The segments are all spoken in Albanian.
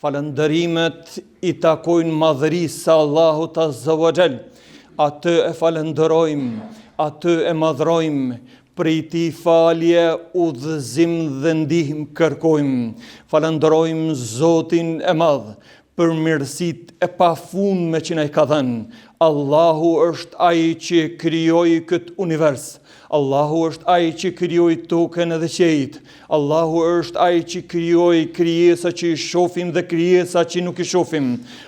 Falëndërimet I takojnë madhërisë së Allahut Azza wa Jall. Atë e falëndërojmë, atë e madhrojmë, prej Tij falje, udhëzim dhe ndihmë kërkojmë. Falëndërojmë Zotin e Madh për mirësitë e pafundme që na I ka dhënë. Allahu është ai që krijoi këtë univers. Allahu është ai që krijoi tokën dhe qiejt. Allahu është ai që krijoi krijesa që I shohim dhe krijesa që nuk I shohim.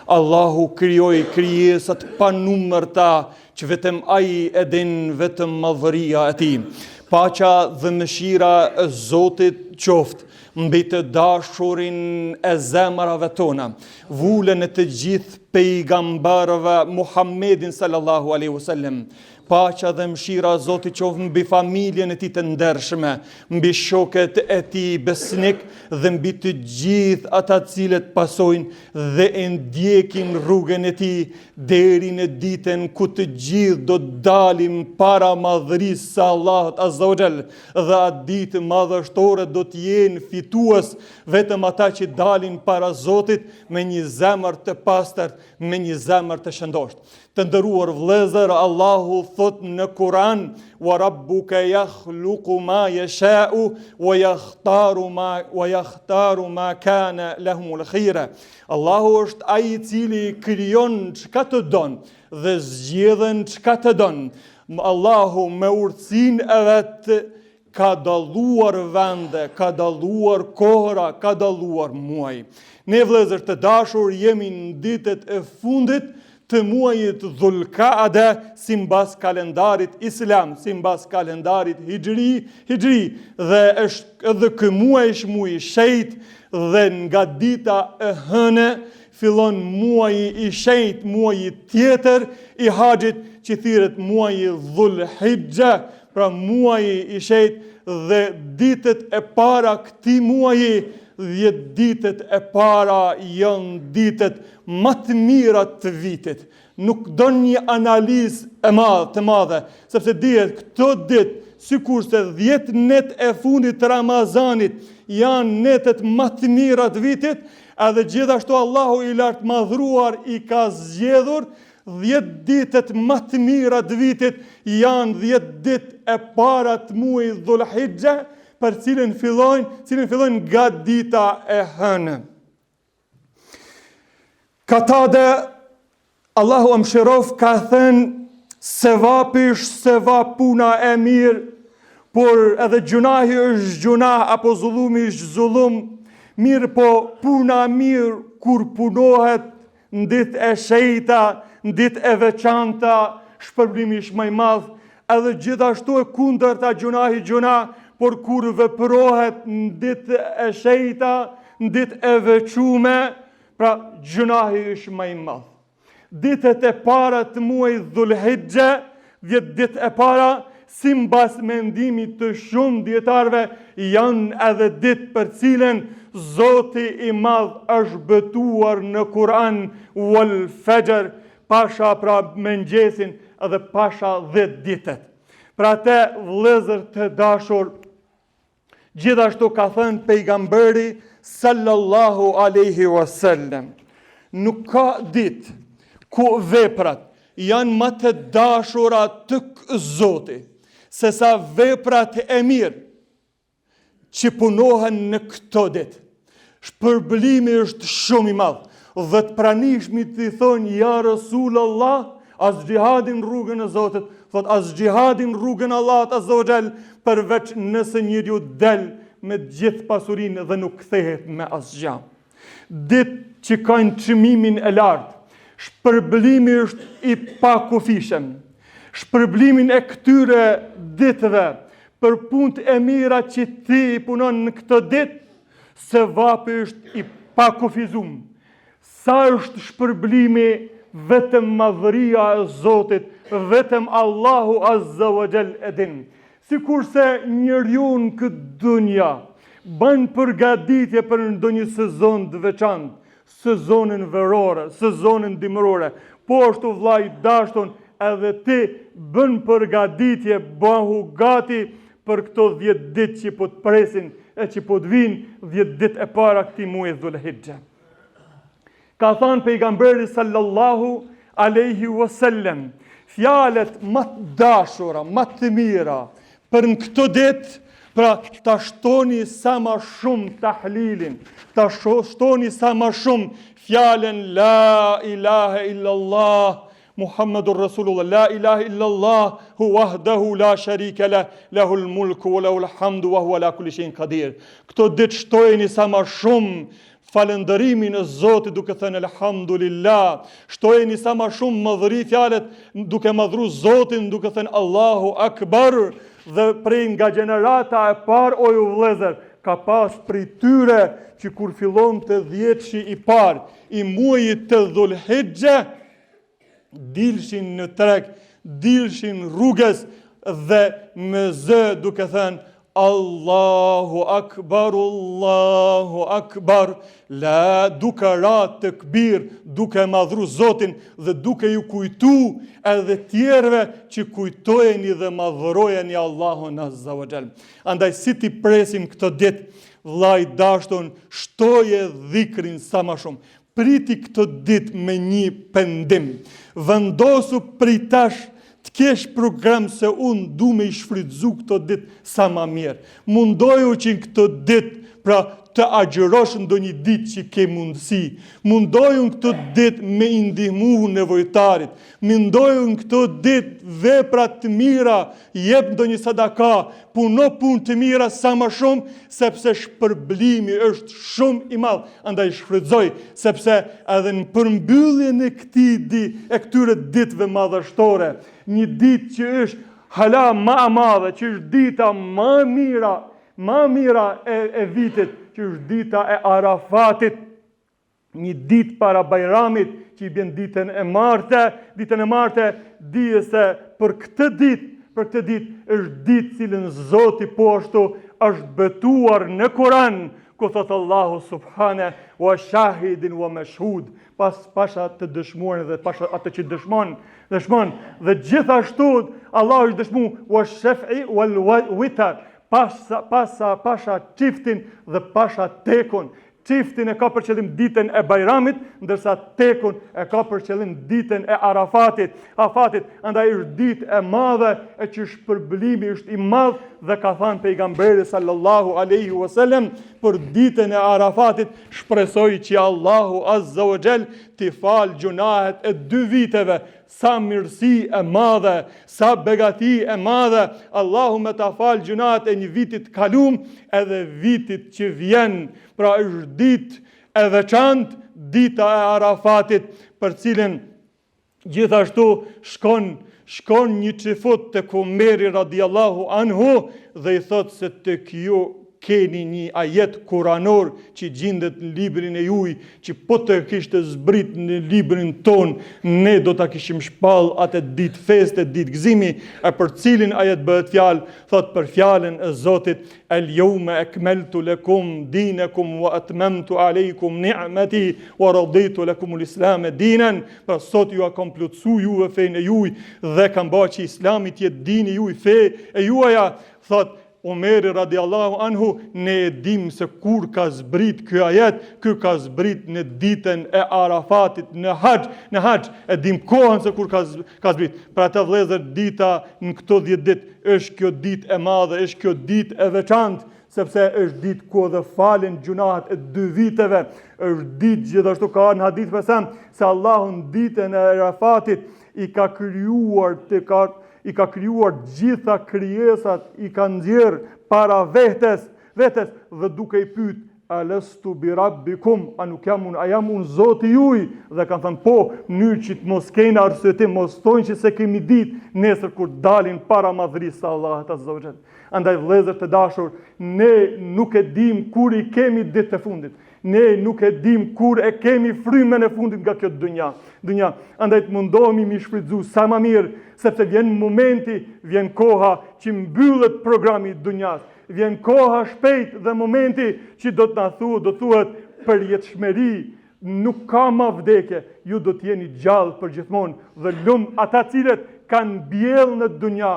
Allahu krijoi krijesat pa numërta që vetëm ai e din, vetëm madhëria e Tij. Paqja dhe mëshira e Zotit qoftë mbi të dashurin e zemrave tona, vullën e të gjithë pejgamberëve Muhammedin sallallahu alaihi wasallam. Paqja dhe mëshira e Zotit qoftë mbi familjen e Tij të ndershme, mbi shokët e Tij besnik dhe mbi të gjithë ata cilët pasojnë dhe e ndjekin rrugën e Tij deri në ditën ku të gjithë do të dalim para madhërisë së Allahut Azza wa Jall, dhe atë ditë madhështore do të jenë fitues vetëm ata që dalin para Zotit me një zemër të pastër, me një zemër të shëndoshtë. Të nderuar vëllezër, Allahu thot në Kur'an: "Wa rabbuka yakhluqu ma yasha'u wa yakhtaru ma kana lahumul khira." Allahu është ai I cili krijon çka të don dhe zgjedhën çka të don. Allahu me urtësinë e vet ka dalluar vende, ka dalluar kohra, ka dalluar muaj. Ne vëllezër të dashur jemi në ditët e fundit të muajit Dhulqaada sipas kalendarit islam, sipas kalendarit hijri, dhe është edhe ky muaj është muaj shejt, dhe nga dita e hënë fillon muaji I shejt, muaji tjetër I haxhit që thirret muaji Dhulhijja, pra muaji I shejt, dhe ditët e para këtij muaji, 10 ditët e para janë ditët më të mira të vitit. Nuk do një analizë të madhe, sepse dihet këto ditë, sikurse 10 net e fundit të Ramazanit janë netët më të mira të vitit, edhe gjithashtu Allahu I lartë madhruar I ka zgjedhur 10 ditët më të mira të vitit janë 10 ditë e para të muajit Dhulhijja, për cilën fillojnë nga dita e hënë. Katade, Allahu amshirof, ka thënë: sevapi është sevap, puna e mirë, por edhe gjunahi është gjunah, apo zullumi është zullum. Mirë po, puna mirë kur punohet në ditë e shejta, në ditë e veçanta, shpërblimi është më I madh. Edhe gjithashtu e kundërta, gjunahi gjunah, por kur veprohet në ditë e shejta, në ditë e veçume, pra gjunahi është më I madh. Ditët e para të muajit Dhulhijja, 10 ditë e para, sipas mendimit të shumë dietarëve, janë edhe ditë për cilën Zoti I Madh është betuar në Kur'an: "Wal fajr", pasha pra mëngjesin, edhe pasha 10 ditët. Pra te vëllezër të dashur, gjithashtu ka thënë pejgamberi sallallahu alaihi wasallam: nuk ka ditë ku veprat janë më të dashura tek Zoti se sa veprat e mirë që punohen në këto ditë. Shpërblimi është shumë I madh, dhe të pranishmit të thonë: ja Rasulullah, as gjihadin rrugën e Zotit, thot as gjihadin rrugën e Allahut Azza wa Jall, përveç nëse njeriu del me gjithë pasurinë dhe nuk kthehet me asgjë. Ditë që kanë çmimin e lartë, shpërblimi është I pakufishëm. Shpërblimin e këtyre ditëve për punët e mira që ti I punon në këtë ditë, sevapi është I pakufizuar. Sa është shpërblimi, vetëm madhëria e Zotit, vetëm Allahu Azza wa Jall e din. Sikurse njeriu në këtë dunja bën përgatitje për ndonjë sezon të veçantë, sezonin verore, sezonin dimërore, po ashtu vllai dashur, edhe ti bën përgatitje, bëhu gati për këto 10 ditë që po të presin e që po të vinë 10 ditë e para këtij muaji Dhulhijja. Ka thënë pejgamberi sallallahu alaihi wasallam, fjalët më të dashura, më të mira për në këtë ditë, pra ta shtoni sa më shumë tahlilin, ta shtoni sa më shumë fjalën la ilaha illallah Muhammadur Rasulullah, la ilaha illallah hu wahdahu la sharika lah, lahul mulku wa lahul hamdu wa huwa ala kulli shay'in qadir. Këto ditë shtojeni sa më shumë falëndërimin e Zotit duke thënë elhamdulillah, shtojeni sa më shumë madhëri fjalët duke madhru Zotin duke thënë Allahu Akbar, dhe prej nga gjenerata e parë o ju vëllezër, ka pas prej tyre që kur fillon të 10-shi i parë i muajit të Dhulhijhe, dilshin në treg, dilshin rrugës dhe me zë duke thënë Allahu Akbar, Allahu Akbar, la duke ra të këbir, duke madhru Zotin dhe duke ju kujtu edhe tjerve që kujtojeni dhe madhrojeni Allahun Azza wa Jall. Andaj si ti presim këtë ditë, vllai dashton, shtoje dhikrin sa më shumë. Priti këtë ditë me një pendim. Vendosu prej tash të kesh program se unë du me i shfrytzu këtë ditë sa ma mirë. Mundoju që në këtë ditë, pra të agjërosh ndonjë ditë që ke mundësi. Mundoju në këtë ditë me i ndihmu nevojtarit. Mundoju në këtë ditë vepra të mira, jep ndonjë sadaka, puno punë të mira sa më shumë, sepse shpërblimi është shumë i madh. Andaj shfrytëzoj, sepse edhe në përmbylljen e këtyre ditëve madhështore, një ditë që është hala më e madhe, që është dita më mira e vitit, që është dita e Arafatit, një ditë para Bajramit, që i bjen ditën e martë, dije se për këtë ditë është ditë cilën Zoti po ashtu është betuar në Kur'an, ku thotë Allahu subhane, wa shahidin wa mashhud, pasha të dëshmuar dhe pasha atë që dëshmon, dhe gjithashtu Allah është dëshmu wa shaf'i wal witr, pasha çiftin dhe pasha tekun. Çiftin e ka për qëllim ditën e Bajramit, ndërsa tekun e ka për qëllim ditën e Arafatit. Andaj është ditë e madhe e që shpërblimi është i madh, dhe ka thënë pejgamberi sallallahu alaihi wasallam për ditën e Arafatit, shpresoj që Allahu Azza wa Jall t'i falë gjunahet e 2 viteve. Sa mirësi e madhe, sa begati e madhe, Allahu me ta falë gjunahet e një vitit kalum edhe vitit që vjen. Pra është ditë e veçantë, dita e Arafatit, për cilën gjithashtu shkon një çifut tek Omeri radiallahu anhu dhe i thot se tek ju keni një ajet kuranor që gjendet në librin e juj, që po të kishte zbrit në librin ton, ne do ta kishim shpall atë ditë feste, ditë gëzimi, e për cilin ajet bëhet fjalë, thot për fjalën e Zotit, el yawma akmaltu lakum dinakum wa atmamtu alaykum ni'mati wa raditu lakum al-islam dinan. Pra sot ju kam plotsu juve fenë e juj dhe kam bërë që Islami të jetë dini juj, fe e juaja, thot Omeri radiallahu anhu, ne e dim se kur ka zbrit ky ajet, ky ka zbrit në ditën e Arafatit, në haxh, e dim kohën se kur ka zbrit. Pra të vëllezër, dita në këto 10 ditë është kjo ditë e madhe, është kjo ditë e veçantë, sepse është ditë ku dhe falen gjunahet e 2 viteve, është ditë gjithashtu ka në hadith pësem, se Allahu në ditën e Arafatit i ka krijuar gjitha krijesat, i ka nxjerr para vetes dhe duke i pyet alastu bi rabbikum, a nuk jam unë Zoti juj, dhe kanë thënë po, mënyrë që të mos keni arsye, mos thonë që se kemi ditë nesër kur dalin para madhrisë së Allahut Azza wa Jall. Andaj vëllezër të dashur, ne nuk e dim kur i kemi ditë të fundit. Ne nuk e dim kur e kemi frymën e fundit nga kjo dynja. Andaj të mundohemi mi shfrytzu sa më mirë, sepse vjen momenti, vjen koha që mbyllet programi i dynjas. Vjen koha shpejt dhe momenti që do të thuhet përjetshmëri, nuk ka më vdekje, ju do të jeni gjallë për gjithmonë, dhe ata cilët kanë mbjellë në dynja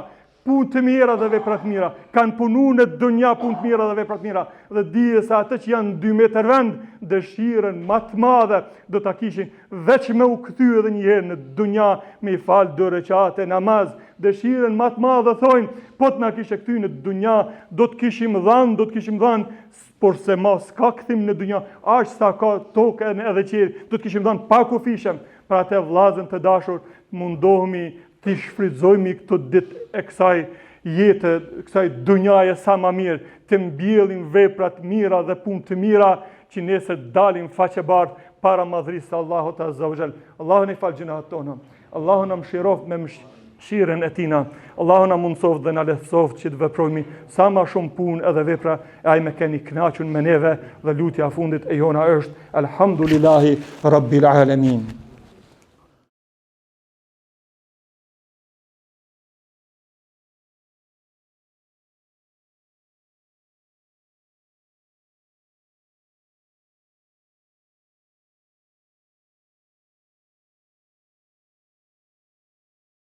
punë të mira dhe vepra të mira. Kanë punu në dunja punë të mira dhe vepra të mira. Dhe dije se atë që janë 2 metër vend, dëshirën më të madhe do ta kishin veç me u kthy edhe një herë në dunja me i fal 2 rekate namaz. Dëshirën më të madhe thonë, po të na kishe kthy në dunja, do të kishim dhënë, por se mos ka kthim në dunja, aq sa ka tokën edhe qiell, do të kishim dhënë pa kufishëm. Për atë vllazën të dashur, mundohemi të shfrytëzojmë këtë ditë e kësaj jete, kësaj dunjaje sa më mirë, të mbjellim vepra të mira dhe punë të mira që nesër dalim faqe bardhë para madhrisë së Allahut Azza wa Jall. Allahu na fal gjunat tona. Allahu na mëshiroft me mëshirën e Tina. Allahu na mundsoft dhe na lehtësoft që të veprojmë sa më shumë punë edhe vepra e ai më keni kënaqur me neve dhe lutja e fundit e jona është Alhamdulillahi Rabbil Alamin.